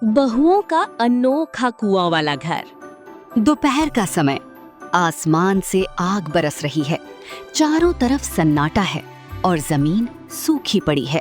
बहुओं का अनोखा कुआं वाला घर। दोपहर का समय, आसमान से आग बरस रही है। चारों तरफ सन्नाटा है और जमीन सूखी पड़ी है।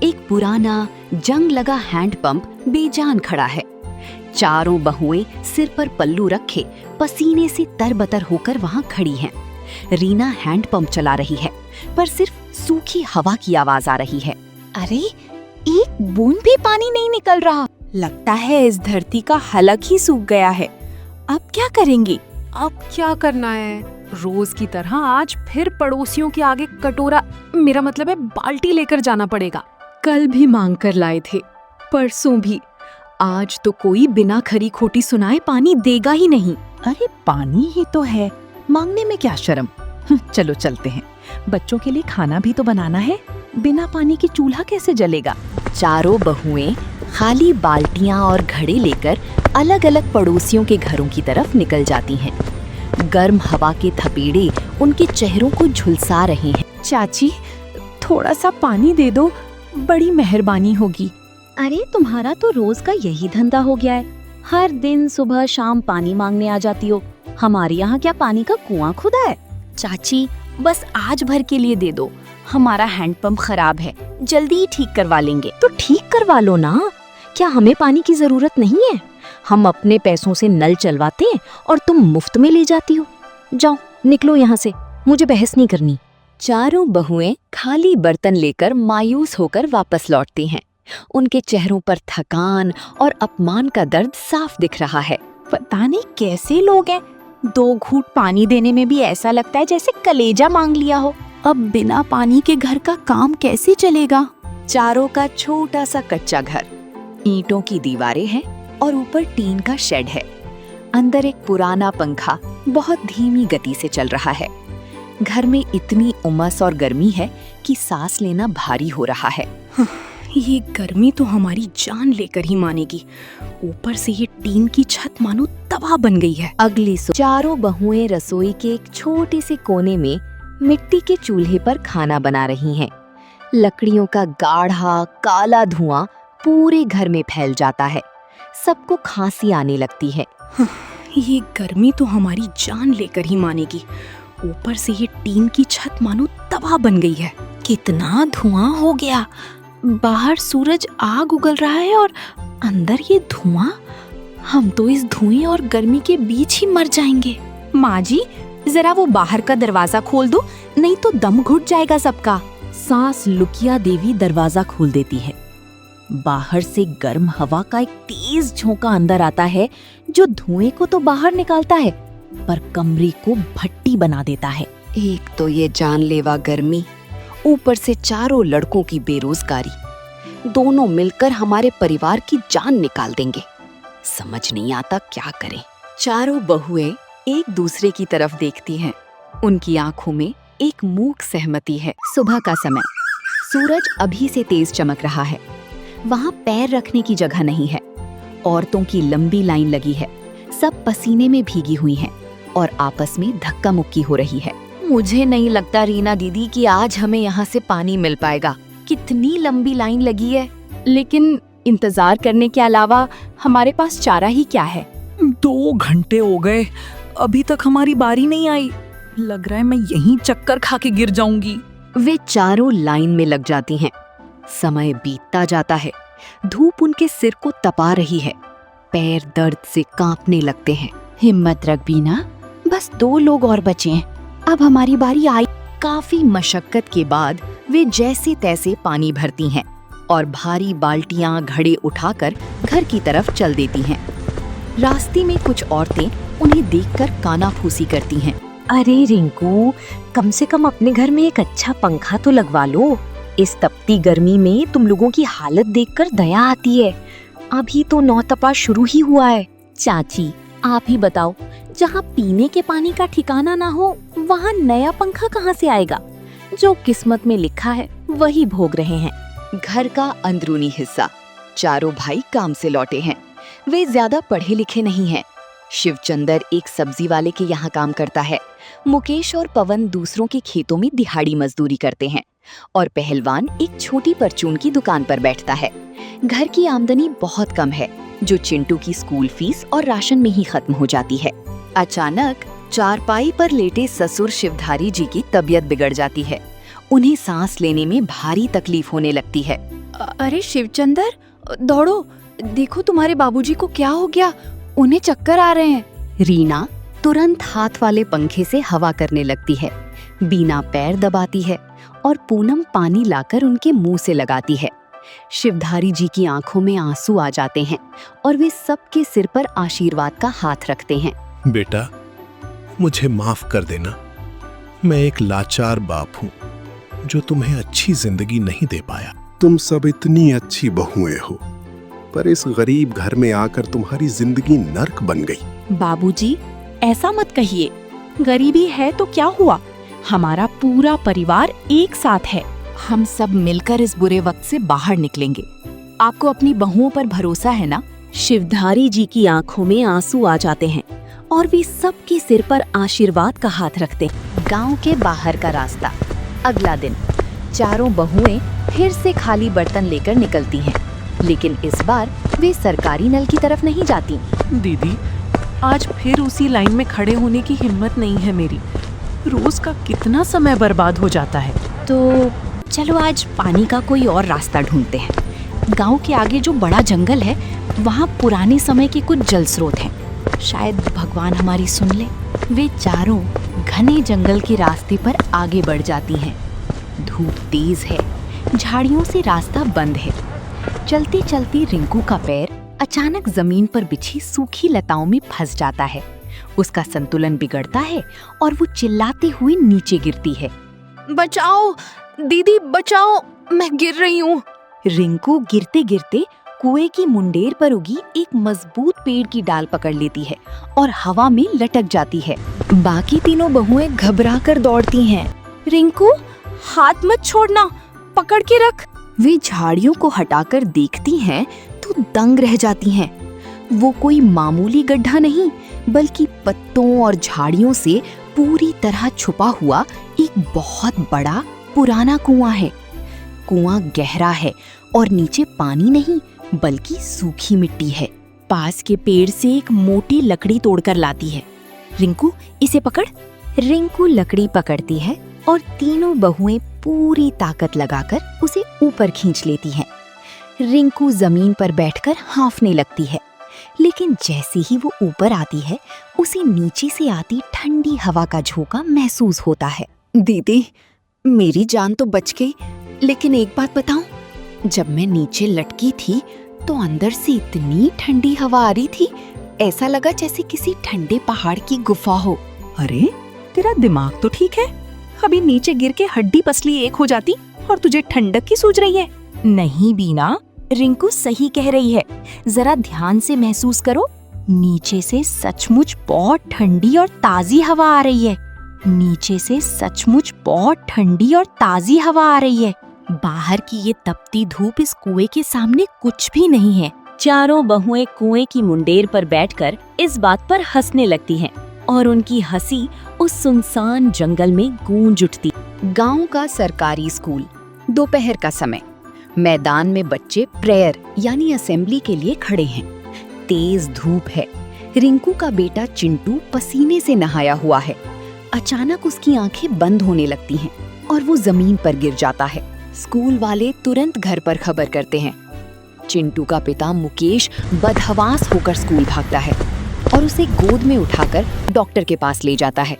एक पुराना जंग लगा हैंडपंप बेजान खड़ा है। चारों बहुएं सिर पर पल्लू रखे पसीने से तरबतर होकर वहां खड़ी हैं। रीना हैंडपंप चला रही है, पर सिर्फ सूखी हवा की आवाज आ रही है। अरे, एक बूंद भी पानी नहीं निकल रहा। लगता है इस धरती का हलक ही सूख गया है। अब क्या करेंगे? अब क्या करना है? रोज की तरह आज फिर पड़ोसियों के आगे कटोरा, मेरा मतलब है बाल्टी लेकर जाना पड़ेगा। कल भी मांग कर लाए थे, परसों भी। आज तो कोई बिना खरी खोटी सुनाए पानी देगा ही नहीं। अरे पानी ही तो है, मांगने में क्या शर्म। चलो चलते हैं, बच्चों के लिए खाना भी तो बनाना है। बिना पानी के चूल्हा कैसे जलेगा? चारों बहुएं खाली बाल्टियां और घड़े लेकर अलग अलग पड़ोसियों के घरों की तरफ निकल जाती हैं। गर्म हवा के थपेड़े उनके चेहरों को झुलसा रहे हैं। चाची, थोड़ा सा पानी दे दो, बड़ी मेहरबानी होगी। अरे, तुम्हारा तो रोज का यही धंधा हो गया है। हर दिन सुबह शाम पानी मांगने आ जाती हो। हमारे यहाँ क्या पानी का कुआं खुदा है? चाची, बस आज भर के लिए दे दो। हमारा हैंडपंप खराब है, जल्दी ही ठीक करवा लेंगे। तो ठीक करवा लो ना। क्या हमें पानी की जरूरत नहीं है? हम अपने पैसों से नल चलवाते हैं और तुम मुफ्त में ले जाती हो। जाओ, निकलो यहाँ से, मुझे बहस नहीं करनी। चारों बहुएं खाली बर्तन लेकर मायूस होकर वापस लौटती हैं। उनके चेहरों पर थकान और अपमान का दर्द साफ दिख रहा है। पता नहीं कैसे लोग हैं, 2 घूंट पानी देने में भी ऐसा लगता है जैसे कलेजा मांग लिया हो। अब बिना पानी के घर का काम कैसे चलेगा? चारों का छोटा सा कच्चा घर, ईंटों की दीवारें हैं और ऊपर टीन का शेड है। अंदर एक पुराना पंखा बहुत धीमी गति से चल रहा है। घर में इतनी उमस और गर्मी है कि सांस लेना भारी हो रहा है। ये गर्मी तो हमारी जान लेकर ही मानेगी। ऊपर से ये टीन की छत मानो तबाह बन गई है। अगली चारों बहुएं रसोई के एक छोटे से कोने में मिट्टी के चूल्हे पर खाना बना रही हैं। लकड़ियों का गाढ़ा काला धुआं पूरे घर में फैल जाता है। सबको खांसी आने लगती है। ये गर्मी तो हमारी जान लेकर ही मानेगी। ऊपर से ये टीन की छत मानो तबाह बन गई है। कितना धुआं हो गया। बाहर सूरज आग उगल रहा है और अंदर ये धुआं। हम तो इस धुएं और गर्मी के बीच ही मर जाएंगे। माँ जी, जरा वो बाहर का दरवाजा खोल दो, नहीं तो दम घुट जाएगा सबका। सांस लुकिया देवी दरवाजा खोल देती है। बाहर से गर्म हवा का एक तेज झोंका अंदर आता है, जो धुएं को तो बाहर निकालता है, पर कमरे को भट्टी बना देता है। एक तो ये जानलेवा गर्मी, ऊपर से चारों लड़कों की बेरोजगारी, दोनों मिलकर हमारे परिवार की जान निकाल देंगे। समझ नहीं आता क्या करें। चारों बहुएं एक दूसरे की तरफ देखती हैं। उनकी आंखों में एक मूक सहमति है। सुबह का समय, सूरज अभी से तेज चमक रहा है। वहां पैर रखने की जगह नहीं है। औरतों की लंबी लाइन लगी है। सब पसीने में भीगी हुई हैं और आपस में धक्का मुक्की हो रही है। मुझे नहीं लगता रीना दीदी कि आज हमें यहाँ से पानी मिल पाएगा। कितनी लंबी लाइन लगी है, लेकिन इंतजार करने के अलावा हमारे पास चारा ही क्या है? 2 घंटे हो गए, अभी तक हमारी बारी नहीं आई। लग रहा है मैं यहीं चक्कर खा के गिर जाऊंगी। वे चारों लाइन में लग जाती हैं। समय बीतता जाता है। धूप उनके सिर को तपा रही है। पैर दर्द से कांपने लगते हैं। हिम्मत रख बीना, बस 2 लोग और बचे हैं। अब हमारी बारी आई। काफी मशक्कत के बाद वे जैसे तैसे पानी भरती हैं और भारी बाल्टियां घड़े उठाकर घर की तरफ चल देती हैं। रास्ते में कुछ औरतें उन्हें देखकर कानाफूसी करती हैं। अरे रिंकू, कम से कम अपने घर में एक अच्छा पंखा तो लगवा लो। इस तपती गर्मी में तुम लोगों की हालत देखकर दया आती है। अभी तो नौतपा शुरू ही हुआ है। चाची, आप ही बताओ, जहाँ पीने के पानी का ठिकाना ना हो, वहाँ नया पंखा कहाँ से आएगा? जो किस्मत में लिखा है वही भोग रहे हैं। घर का अंदरूनी हिस्सा। चारों भाई काम से लौटे हैं। वे ज्यादा पढ़े लिखे नहीं हैं। शिवचंदर एक सब्जी वाले के यहाँ काम करता है। मुकेश और पवन दूसरों के खेतों में दिहाड़ी मजदूरी करते हैं और पहलवान एक छोटी परचून की दुकान पर बैठता है। घर की आमदनी बहुत कम है, जो चिंटू की स्कूल फीस और राशन में ही खत्म हो जाती है। अचानक चारपाई पर लेटे ससुर शिवधारी जी की तबीयत बिगड़ जाती है। उन्हें सांस लेने में भारी तकलीफ होने लगती है। अरे शिवचंदर, दौड़ो, देखो तुम्हारे बाबूजी को क्या हो गया, उन्हें चक्कर आ रहे हैं। रीना तुरंत हाथ वाले पंखे से हवा करने लगती है। बीना पैर दबाती है और पूनम पानी लाकर उनके मुंह से लगाती है। शिवधारी जी की आंखों में आंसू आ जाते हैं और वे सबके सिर पर आशीर्वाद का हाथ रखते हैं। बेटा, मुझे माफ कर देना। मैं एक लाचार बाप हूँ जो तुम्हें अच्छी जिंदगी नहीं दे पाया। तुम सब इतनी अच्छी बहुएं हो, पर इस गरीब घर में आकर तुम्हारी जिंदगी नर्क बन गई। बाबूजी, ऐसा मत कहिए। गरीबी है तो क्या हुआ, हमारा पूरा परिवार एक साथ है। हम सब मिलकर इस बुरे वक्त से बाहर निकलेंगे। आपको अपनी बहुओं पर भरोसा है ना? शिवधारी जी की आंखों में आंसू आ जाते हैं और वे सबके सिर पर आशीर्वाद का हाथ रखते हैं। गांव के बाहर का रास्ता। अगला दिन चारों बहुएं फिर से खाली बर्तन लेकर निकलती हैं, लेकिन इस बार वे सरकारी नल की तरफ नहीं जाती। दीदी, आज फिर उसी लाइन में खड़े होने की हिम्मत नहीं है मेरी। रोज का कितना समय बर्बाद हो जाता है। तो चलो आज पानी का कोई और रास्ता ढूंढते हैं। गांव के आगे जो बड़ा जंगल है, वहाँ पुराने समय के कुछ जल स्रोत हैं। शायद भगवान हमारी सुन ले। वे चारों घने जंगल के रास्ते पर आगे बढ़ जाती हैं। धूप तेज है, झाड़ियों से रास्ता बंद है। चलती चलती रिंकू का पैर अचानक जमीन पर बिछी सूखी लताओं में फंस जाता है। उसका संतुलन बिगड़ता है और वो चिल्लाते हुए नीचे गिरती है। बचाओ दीदी, बचाओ, मैं गिर रही हूँ। रिंकू गिरते गिरते कुएं की मुंडेर पर उगी एक मजबूत पेड़ की डाल पकड़ लेती है और हवा में लटक जाती है। बाकी तीनों बहुएं घबरा कर दौड़ती हैं। रिंकू, हाथ मत छोड़ना, पकड़ के रख। वे झाड़ियों को हटाकर देखती हैं तो दंग रह जाती हैं। वो कोई मामूली गड्ढा नहीं, बल्कि पत्तों और झाड़ियों से पूरी तरह छुपा हुआ एक बहुत बड़ा पुराना कुआं है। कुआं गहरा है और नीचे पानी नहीं, बल्कि सूखी मिट्टी है। पास के पेड़ से एक मोटी लकड़ी तोड़कर लाती है। रिंकू, इसे पकड़। रिंकू लकड़ी पकड़ती है और तीनों बहुएं पूरी ताकत लगाकर उसे ऊपर खींच लेती हैं। रिंकू जमीन पर बैठकर हांफने लगती है, लेकिन जैसे ही वो ऊपर आती है, उसे नीचे से आती ठंडी हवा का झोंका महसूस होता है। दीदी, मेरी जान तो बच गई, लेकिन एक बात बताऊं, जब मैं नीचे लटकी थी तो अंदर से इतनी ठंडी हवा आ रही थी, ऐसा लगा जैसे किसी ठंडे पहाड़ की गुफा हो। अरे, तेरा दिमाग तो ठीक है। अभी नीचे गिर के हड्डी पसली एक हो जाती और तुझे ठंडक की सूझ रही है। नहीं बीना, रिंकू सही कह रही है। जरा ध्यान से महसूस करो। नीचे से सचमुच बहुत ठंडी और ताजी हवा आ रही है। नीचे से सचमुच बहुत ठंडी और ताजी हवा आ रही है। बाहर की ये तपती धूप इस कुएं के सामने कुछ भी नहीं है। चारों बहुएं कुएं की मुंडेर पर बैठकर इस बात पर हंसने लगती हैं और उनकी हंसी उस सुनसान जंगल में गूंज उठती। गांव का सरकारी स्कूल। दोपहर का समय। मैदान में बच्चे प्रेयर यानी असेंबली के लिए खड़े हैं। तेज धूप है। रिंकू का बेटा चिंटू पसीने से नहाया हुआ है। अचानक उसकी आंखें बंद होने लगती हैं और वो जमीन पर गिर जाता है। स्कूल वाले तुरंत घर पर खबर करते हैं। चिंटू का पिता मुकेश बदहवास होकर स्कूल भागता है और उसे गोद में उठाकर डॉक्टर के पास ले जाता है।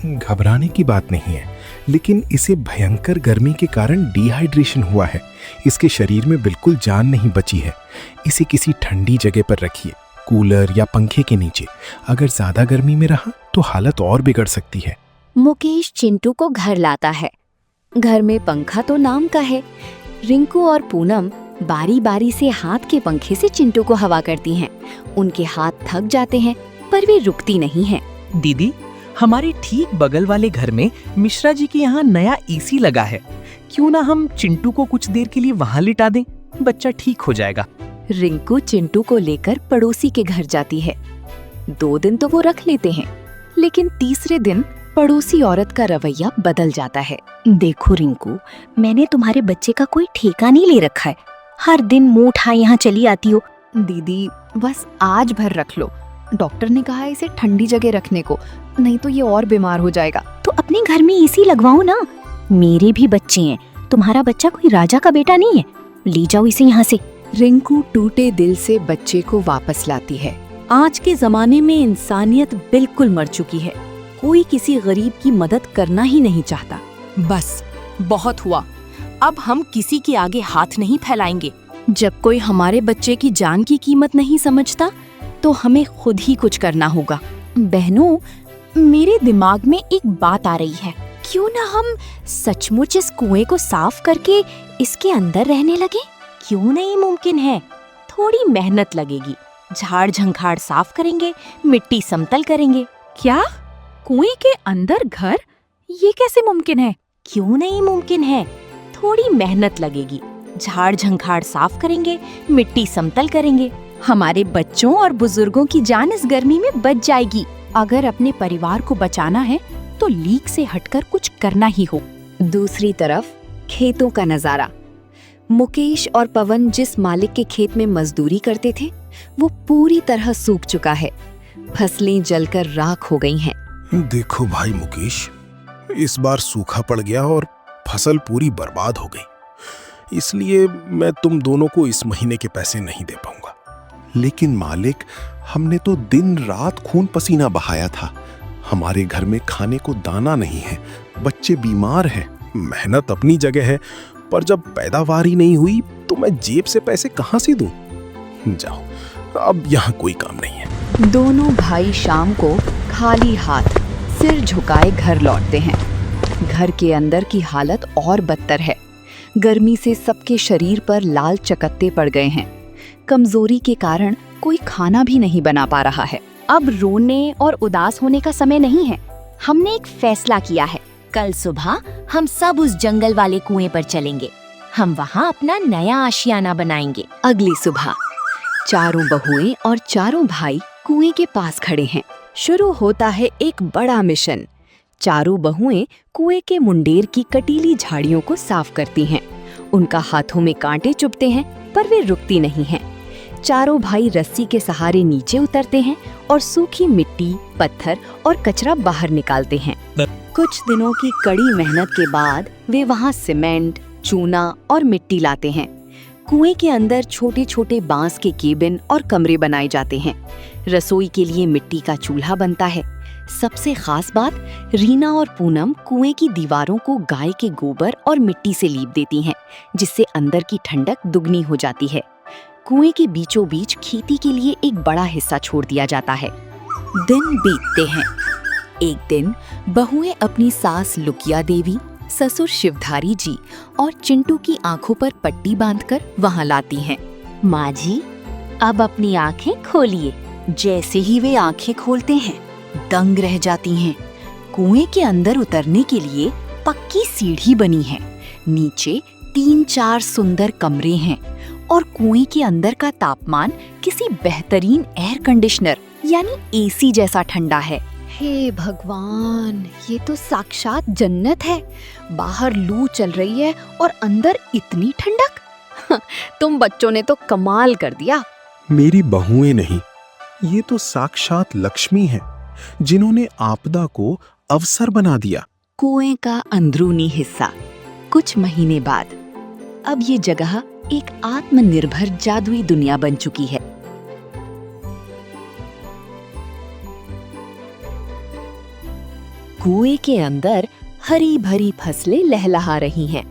घबराने की बात नहीं है, लेकिन इसे भयंकर गर्मी के कारण डिहाइड्रेशन हुआ है। इसके शरीर में बिल्कुल जान नहीं बची है। इसे किसी ठंडी जगह पर रखिए, कूलर या पंखे के नीचे। अगर ज्यादा गर्मी में रहा तो हालत और बिगड़ सकती है। मुकेश चिंटू को घर लाता है। घर में पंखा तो नाम का है। रिंकू और पूनम बारी बारी से हाथ के पंखे से चिंटू को हवा करती हैं। उनके हाथ थक जाते हैं, पर वे रुकती नहीं हैं। दीदी, हमारे ठीक बगल वाले घर में मिश्रा जी के यहाँ नया एसी लगा है। क्यों ना हम चिंटू को कुछ देर के लिए वहाँ लिटा दें, बच्चा ठीक हो जाएगा। रिंकू चिंटू को लेकर पड़ोसी के घर जाती है। 2 दिन तो वो रख लेते हैं, लेकिन तीसरे दिन पड़ोसी औरत का रवैया बदल जाता है। देखो रिंकू, मैंने तुम्हारे बच्चे का कोई ठेका नहीं ले रखा है। हर दिन मुंह उठाए यहाँ चली आती हो। दीदी बस आज भर रख लो, डॉक्टर ने कहा है इसे ठंडी जगह रखने को, नहीं तो ये और बीमार हो जाएगा। तो अपने घर में एसी लगवाओ ना। मेरे भी बच्चे हैं, तुम्हारा बच्चा कोई राजा का बेटा नहीं है। ले जाओ इसे यहाँ से। रिंकू टूटे दिल से बच्चे को वापस लाती है। आज के जमाने में इंसानियत बिल्कुल मर चुकी है। कोई किसी गरीब की मदद करना ही नहीं चाहता। बस बहुत हुआ, अब हम किसी के आगे हाथ नहीं फैलाएंगे। जब कोई हमारे बच्चे की जान की कीमत नहीं समझता तो हमें खुद ही कुछ करना होगा। बहनों, मेरे दिमाग में एक बात आ रही है। क्यों ना हम सचमुच इस कुएं को साफ करके इसके अंदर रहने लगे? क्यों नहीं मुमकिन है? थोड़ी मेहनत लगेगी। झाड़ झंखाड़ साफ करेंगे, मिट्टी समतल करेंगे। क्या कुएं के अंदर घर? ये कैसे मुमकिन है? क्यों नहीं मुमकिन है? थोड़ी मेहनत लगेगी। झाड़ झंखाड़ साफ करेंगे, मिट्टी समतल करेंगे। हमारे बच्चों और बुजुर्गों की जान इस गर्मी में बच जाएगी। अगर अपने परिवार को बचाना है तो लीक से हटकर कुछ करना ही हो। दूसरी तरफ खेतों का नजारा। मुकेश और पवन जिस मालिक के खेत में मजदूरी करते थे वो पूरी तरह सूख चुका है। फसलें जलकर राख हो गई हैं। देखो भाई मुकेश, इस बार सूखा पड़ गया और फसल पूरी बर्बाद हो गई। इसलिए मैं तुम दोनों को इस महीने के पैसे नहीं दे पाऊंगा। लेकिन मालिक, हमने तो दिन रात खून पसीना बहाया था। हमारे घर में खाने को दाना नहीं है, बच्चे बीमार हैं। मेहनत अपनी जगह है, पर जब पैदावार ही नहीं हुई तो मैं जेब से पैसे कहां से दूं? जाओ, अब यहाँ कोई काम नहीं है। दोनों भाई शाम को खाली हाथ सिर झुकाए घर लौटते हैं। घर के अंदर की हालत और बदतर है। गर्मी से सबके शरीर पर लाल चकत्ते पड़ गए हैं। कमजोरी के कारण कोई खाना भी नहीं बना पा रहा है। अब रोने और उदास होने का समय नहीं है। हमने एक फैसला किया है। कल सुबह हम सब उस जंगल वाले कुएं पर चलेंगे। हम वहाँ अपना नया आशियाना बनाएंगे। अगली सुबह चारों बहुएं और चारों भाई कुएं के पास खड़े हैं। शुरू होता है एक बड़ा मिशन। चारों बहुएं कुएं के मुंडेर की कटीली झाड़ियों को साफ करती हैं। उनका हाथों में कांटे चुभते हैं, पर वे रुकती नहीं हैं। चारों भाई रस्सी के सहारे नीचे उतरते हैं और सूखी मिट्टी, पत्थर और कचरा बाहर निकालते हैं। कुछ दिनों की कड़ी मेहनत के बाद वे वहाँ सीमेंट, चूना और मिट्टी लाते हैं। कुएं के अंदर छोटे छोटे बांस के केबिन और कमरे बनाए जाते हैं। रसोई के लिए मिट्टी का चूल्हा बनता है। सबसे खास बात, रीना और पूनम कुएं की दीवारों को गाय के गोबर और मिट्टी से लीप देती हैं, जिससे अंदर की ठंडक दुगनी हो जाती है। कुएं के बीचों बीच खेती के लिए एक बड़ा हिस्सा छोड़ दिया जाता है। दिन बीतते हैं। एक दिन बहुएं अपनी सास लुकिया देवी, ससुर शिवधारी जी और चिंटू की आंखों पर पट्टी बांधकर वहां लाती हैं। माँ जी, अब अपनी आंखें खोलिए। जैसे ही वे आंखें खोलते हैं, दंग रह जाती हैं। कुएं के अंदर उतरने के लिए पक्की सीढ़ी बनी है। नीचे 3-4 सुंदर कमरे हैं और कुएं के अंदर का तापमान किसी बेहतरीन एयर कंडीशनर यानी एसी जैसा ठंडा है। हे भगवान, ये तो साक्षात जन्नत है। बाहर लू चल रही है और अंदर इतनी ठंडक। तुम बच्चों ने तो कमाल कर दिया। मेरी बहुएं नहीं, ये तो साक्षात लक्ष्मी है, जिन्होंने आपदा को अवसर बना दिया। कुएं का अंदरूनी हिस्सा। कुछ महीने बाद अब ये जगह एक आत्मनिर्भर जादुई दुनिया बन चुकी है। कुएं के अंदर हरी भरी फसलें लहलहा रही हैं।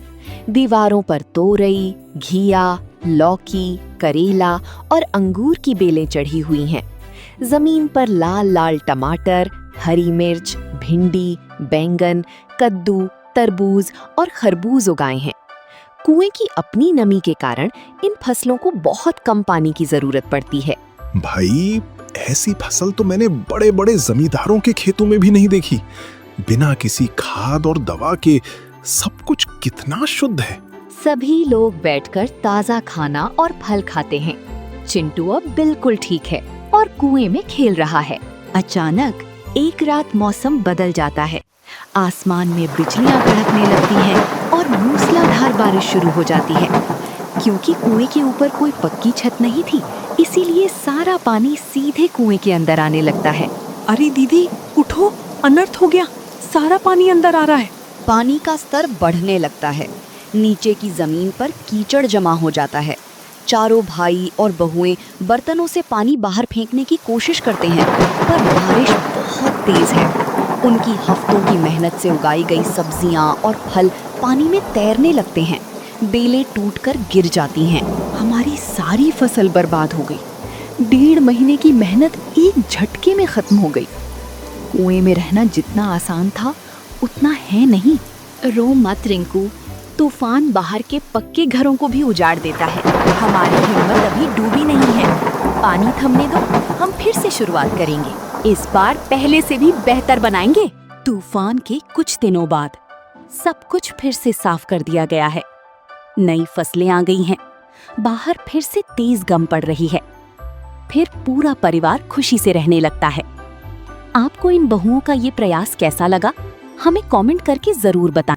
दीवारों पर तोरई, घिया, लौकी, करेला और अंगूर की बेलें चढ़ी हुई हैं। जमीन पर लाल लाल टमाटर, हरी मिर्च, भिंडी, बैंगन, कद्दू, तरबूज और खरबूज उगाए हैं। कुएं की अपनी नमी के कारण इन फसलों को बहुत कम पानी की जरूरत पड़ती है। भाई, ऐसी फसल तो मैंने बड़े बड़े जमींदारों के खेतों में भी नहीं देखी। बिना किसी खाद और दवा के सब कुछ कितना शुद्ध है। सभी लोग बैठकर ताजा खाना और फल खाते हैं। चिंटू अब बिल्कुल ठीक है। और कुएं में खेल रहा है। अचानक एक रात मौसम बदल जाता है। आसमान में बिजलियां कड़कने लगती हैं और मूसलाधार बारिश शुरू हो जाती है। क्योंकि कुएं के ऊपर कोई पक्की छत नहीं थी, इसीलिए सारा पानी सीधे कुएं के अंदर आने लगता है। अरे दीदी उठो, अनर्थ हो गया, सारा पानी अंदर आ रहा है। पानी का स्तर बढ़ने लगता है। नीचे की जमीन पर कीचड़ जमा हो जाता है। चारों भाई और बहुएं बर्तनों से पानी बाहर फेंकने की कोशिश करते हैं, पर बारिश बहुत तेज है। उनकी हफ्तों की मेहनत से उगाई गई सब्जियां और फल पानी में तैरने लगते हैं। बेलें टूटकर गिर जाती हैं। हमारी सारी फसल बर्बाद हो गई। 1.5 महीने की मेहनत एक झटके में खत्म हो गई। कुएं में रहना जितना आसान था उतना है नहीं। रो मत रिंकू, तूफान बाहर के पक्के घरों को भी उजाड़ देता है। हमारी हिम्मत अभी डूबी नहीं है। पानी थमने दो, हम फिर से शुरुआत करेंगे। इस बार पहले से भी बेहतर बनाएंगे। तूफान के कुछ दिनों बाद सब कुछ फिर से साफ कर दिया गया है। नई फसलें आ गई हैं। बाहर फिर से तेज गम पड़ रही है। फिर पूरा परिवार खुशी से रहने लगता है। आपको इन बहुओं का ये प्रयास कैसा लगा? हमें कमेंट करके जरूर बताएं।